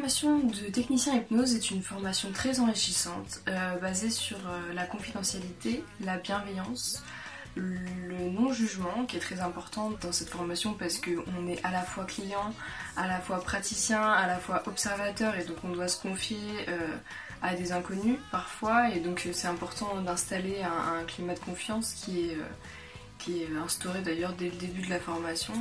formation de technicien hypnose est une formation très enrichissante, basée sur la confidentialité, la bienveillance, le non-jugement qui est très important dans cette formation parce qu'on est à la fois client, à la fois praticien, à la fois observateur et donc on doit se confier à des inconnus parfois et donc c'est important d'installer un climat de confiance qui est instauré d'ailleurs dès le début de la formation.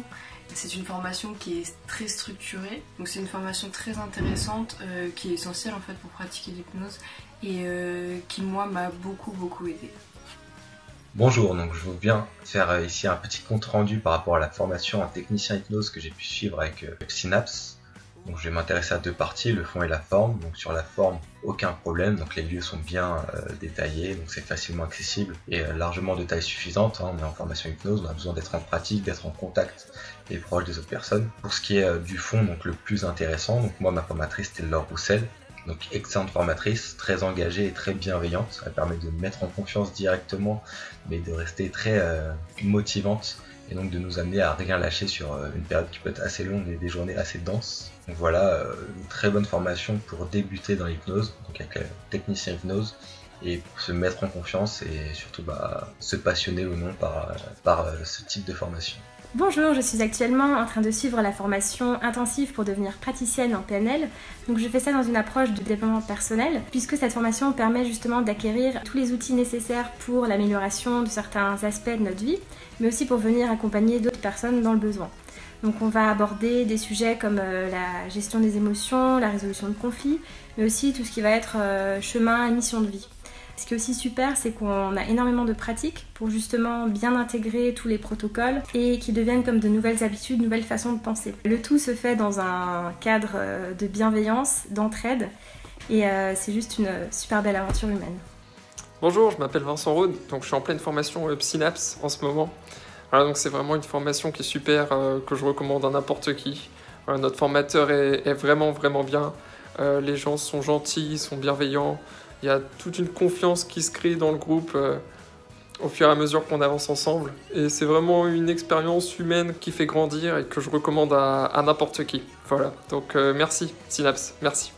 C'est une formation qui est très structurée, donc c'est une formation très intéressante qui est essentielle en fait pour pratiquer l'hypnose et qui moi m'a beaucoup aidé. Bonjour, donc je viens faire ici un petit compte rendu par rapport à la formation en technicien hypnose que j'ai pu suivre avec Synapse. Donc je vais m'intéresser à deux parties, le fond et la forme. Donc sur la forme, aucun problème, donc les lieux sont bien détaillés, donc c'est facilement accessible et largement de taille suffisante. On est en formation hypnose, on a besoin d'être en pratique, d'être en contact et proche des autres personnes. Pour ce qui est du fond, donc le plus intéressant, donc moi ma formatrice c'était Laure Roussel. Donc excellente formatrice, très engagée et très bienveillante. Elle permet de me mettre en confiance directement, mais de rester très motivante et donc de nous amener à rien lâcher sur une période qui peut être assez longue et des journées assez denses. Donc voilà, une très bonne formation pour débuter dans l'hypnose, donc avec technicien hypnose, et pour se mettre en confiance et surtout se passionner ou non par ce type de formation. Bonjour, je suis actuellement en train de suivre la formation intensive pour devenir praticienne en PNL. Donc je fais ça dans une approche de développement personnel, puisque cette formation permet justement d'acquérir tous les outils nécessaires pour l'amélioration de certains aspects de notre vie, mais aussi pour venir accompagner d'autres personnes dans le besoin. Donc on va aborder des sujets comme la gestion des émotions, la résolution de conflits, mais aussi tout ce qui va être chemin et mission de vie. Ce qui est aussi super, c'est qu'on a énormément de pratiques pour justement bien intégrer tous les protocoles et qui deviennent comme de nouvelles habitudes, nouvelles façons de penser. Le tout se fait dans un cadre de bienveillance, d'entraide et c'est juste une super belle aventure humaine. Bonjour, je m'appelle Vincent Rode, donc je suis en pleine formation Synapse en ce moment. Voilà, donc c'est vraiment une formation qui est super, que je recommande à n'importe qui. Voilà, notre formateur est vraiment bien, les gens sont gentils, sont bienveillants. Il y a toute une confiance qui se crée dans le groupe au fur et à mesure qu'on avance ensemble. Et c'est vraiment une expérience humaine qui fait grandir et que je recommande à n'importe qui. Voilà, donc merci Synapse, merci.